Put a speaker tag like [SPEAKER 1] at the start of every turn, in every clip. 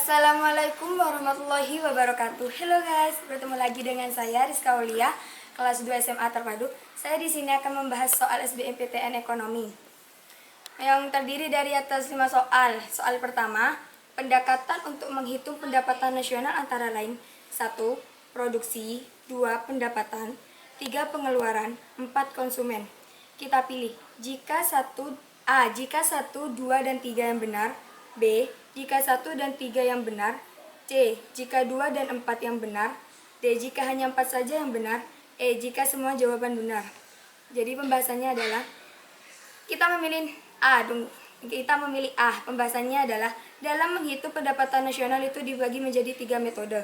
[SPEAKER 1] Assalamualaikum warahmatullahi wabarakatuh. Halo guys, bertemu lagi dengan saya Rizka Aulia, kelas 2 SMA Terpadu. Saya di sini akan membahas soal SBMPTN Ekonomi yang terdiri dari atas 5 soal. Soal pertama, pendekatan untuk menghitung pendapatan nasional antara lain: 1. Produksi, 2. Pendapatan, 3. Pengeluaran, 4. Konsumen. Kita pilih jika 1, 2, dan 3 yang benar, B. Jika 1 dan 3 yang benar, C. Jika 2 dan 4 yang benar, D. Jika hanya 4 saja yang benar, E. Jika semua jawaban benar. Jadi pembahasannya adalah kita memilih A. Pembahasannya adalah dalam menghitung pendapatan nasional itu dibagi menjadi 3 metode.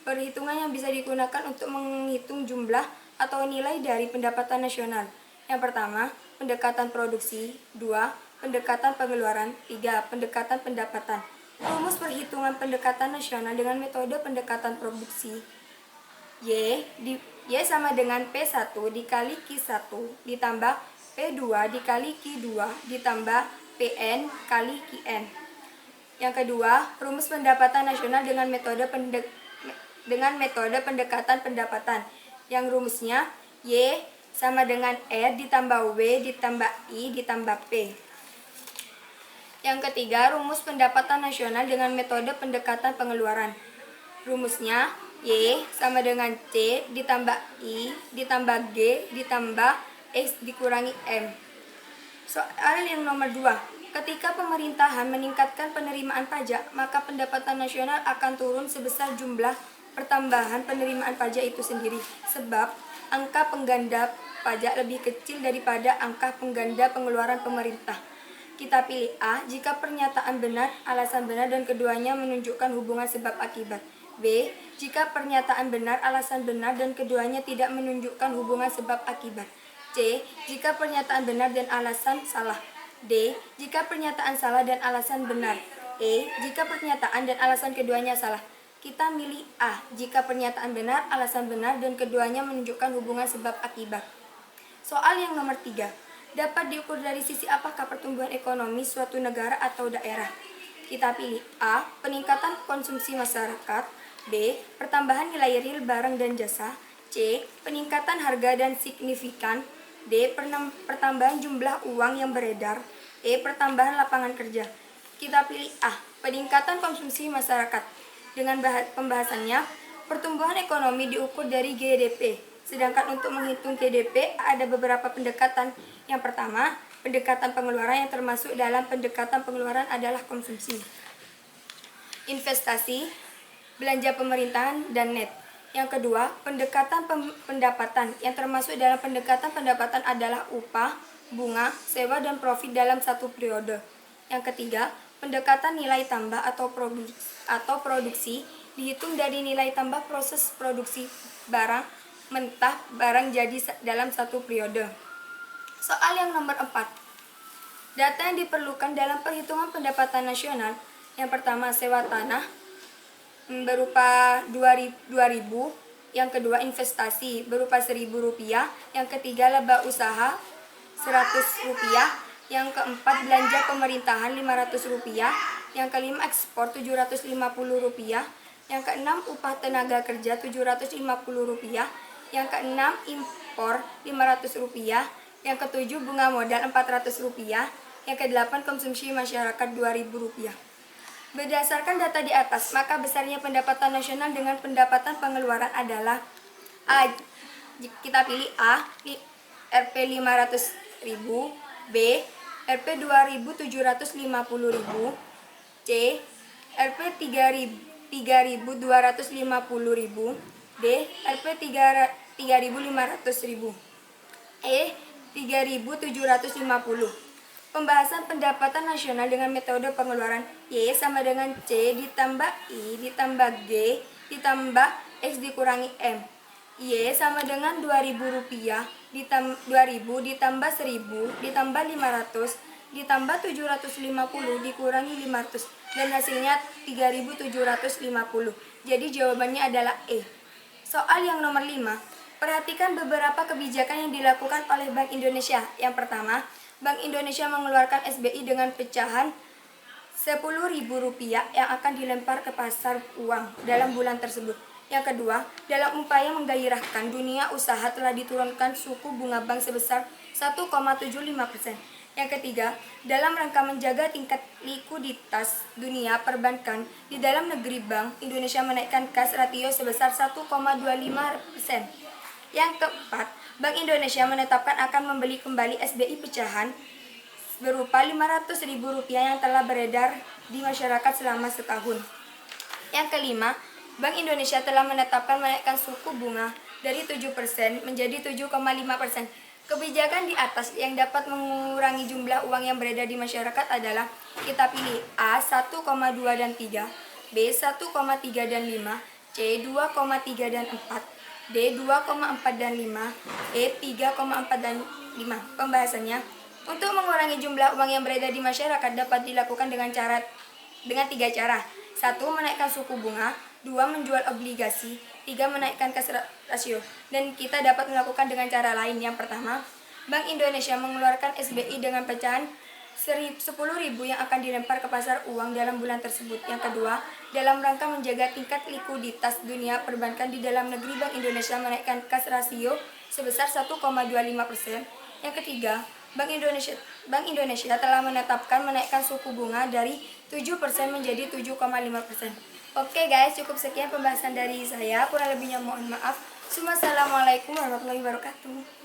[SPEAKER 1] Perhitungan yang bisa digunakan untuk menghitung jumlah atau nilai dari pendapatan nasional. Yang pertama, pendekatan produksi. 2. Pendekatan pengeluaran. 3. Pendekatan pendapatan. Rumus perhitungan pendekatan nasional dengan metode pendekatan produksi. Y sama dengan P1 dikali Q1 ditambah P2 dikali Q2 ditambah Pn kali Qn. Yang kedua, rumus pendapatan nasional dengan metode pendekatan pendapatan. Yang rumusnya Y sama dengan R ditambah W ditambah I ditambah P. Yang ketiga, rumus pendapatan nasional dengan metode pendekatan pengeluaran. Rumusnya Y sama dengan C ditambah I ditambah G ditambah X dikurangi M. Soal yang nomor 2. Ketika pemerintahan meningkatkan penerimaan pajak, maka pendapatan nasional akan turun sebesar jumlah pertambahan penerimaan pajak itu sendiri, sebab angka pengganda pajak lebih kecil daripada angka pengganda pengeluaran pemerintah. Kita pilih A jika pernyataan benar, alasan benar, dan keduanya menunjukkan hubungan sebab akibat. B. Jika pernyataan benar, alasan benar, dan keduanya tidak menunjukkan hubungan sebab akibat. C. Jika pernyataan benar dan alasan salah. D. Jika pernyataan salah dan alasan benar. E. Jika pernyataan dan alasan keduanya salah. Kita milih A jika pernyataan benar, alasan benar, dan keduanya menunjukkan hubungan sebab akibat. Soal yang nomor 3. Dapat diukur dari sisi apakah pertumbuhan ekonomi suatu negara atau daerah? Kita pilih A. Peningkatan konsumsi masyarakat. B. Pertambahan nilai real barang dan jasa. C. Peningkatan harga dan signifikan. D. Pertambahan jumlah uang yang beredar. E. Pertambahan lapangan kerja. Kita pilih A. Peningkatan konsumsi masyarakat. Dengan pembahasannya, pertumbuhan ekonomi diukur dari GDP. Sedangkan untuk menghitung GDP ada beberapa pendekatan. Yang pertama, pendekatan pengeluaran, yang termasuk dalam pendekatan pengeluaran adalah konsumsi, investasi, belanja pemerintahan, dan net. Yang kedua, pendekatan pendapatan, yang termasuk dalam pendekatan pendapatan adalah upah, bunga, sewa, dan profit dalam satu periode. Yang ketiga, pendekatan nilai tambah atau produksi dihitung dari nilai tambah proses produksi barang mentah barang jadi dalam satu periode. Soal yang nomor 4. Data yang diperlukan dalam perhitungan pendapatan nasional. Yang pertama, sewa tanah berupa 2.000. Yang kedua, investasi berupa Rp1.000. Yang ketiga, laba usaha Rp100. Yang keempat, belanja pemerintahan Rp500. Yang kelima, ekspor Rp750. Yang keenam, upah tenaga kerja Rp750. Yang keenam, impor Rp500. Yang ketujuh, bunga modal Rp400. Yang kedelapan, konsumsi masyarakat Rp2.000. Berdasarkan data di atas, maka besarnya pendapatan nasional dengan pendapatan pengeluaran adalah A. Kita pilih A, Rp500.000. B. Rp2.750.000. C. Rp3.250.000. D. Rp3.500.000. E. 3.750. Pembahasan pendapatan nasional dengan metode pengeluaran. Y sama dengan C ditambah I ditambah G ditambah X dikurangi M. Y sama dengan Rp2.000 ditambah 1.000 ditambah 500 ditambah 750 dikurangi 500, dan hasilnya 3.750. Jadi jawabannya adalah E. Soal yang nomor 5. Perhatikan beberapa kebijakan yang dilakukan oleh Bank Indonesia. Yang pertama, Bank Indonesia mengeluarkan SBI dengan pecahan Rp10.000 yang akan dilempar ke pasar uang dalam bulan tersebut. Yang kedua, dalam upaya menggairahkan dunia usaha telah diturunkan suku bunga bank sebesar 1,75%. Yang ketiga, dalam rangka menjaga tingkat likuiditas dunia perbankan di dalam negeri, Bank Indonesia menaikkan kas rasio sebesar 1,25%. Yang keempat, Bank Indonesia menetapkan akan membeli kembali SBI pecahan berupa Rp500.000 yang telah beredar di masyarakat selama setahun. Yang kelima, Bank Indonesia telah menetapkan menaikkan suku bunga dari 7% menjadi 7,5%. Kebijakan di atas yang dapat mengurangi jumlah uang yang beredar di masyarakat adalah kita pilih A 1,2 dan 3, B 1,3 dan 5, C 2,3 dan 4, D 2,4 dan 5, E 3,4 dan 5. Pembahasannya, untuk mengurangi jumlah uang yang beredar di masyarakat dapat dilakukan dengan tiga cara. 1. Menaikkan suku bunga. 2. Menjual obligasi. 3. Menaikkan kas rasio. Dan kita dapat melakukan dengan cara lain. Yang pertama, Bank Indonesia mengeluarkan SBI dengan pecahan Rp10.000 yang akan dilempar ke pasar uang dalam bulan tersebut. Yang kedua, dalam rangka menjaga tingkat likuiditas dunia perbankan di dalam negeri, Bank Indonesia menaikkan kas rasio sebesar 1,25%. Yang ketiga, Bank Indonesia telah menetapkan menaikkan suku bunga dari 7% menjadi 7,5%. Oke guys, cukup sekian pembahasan dari saya. Kurang lebihnya mohon maaf. Wassalamualaikum warahmatullahi wabarakatuh.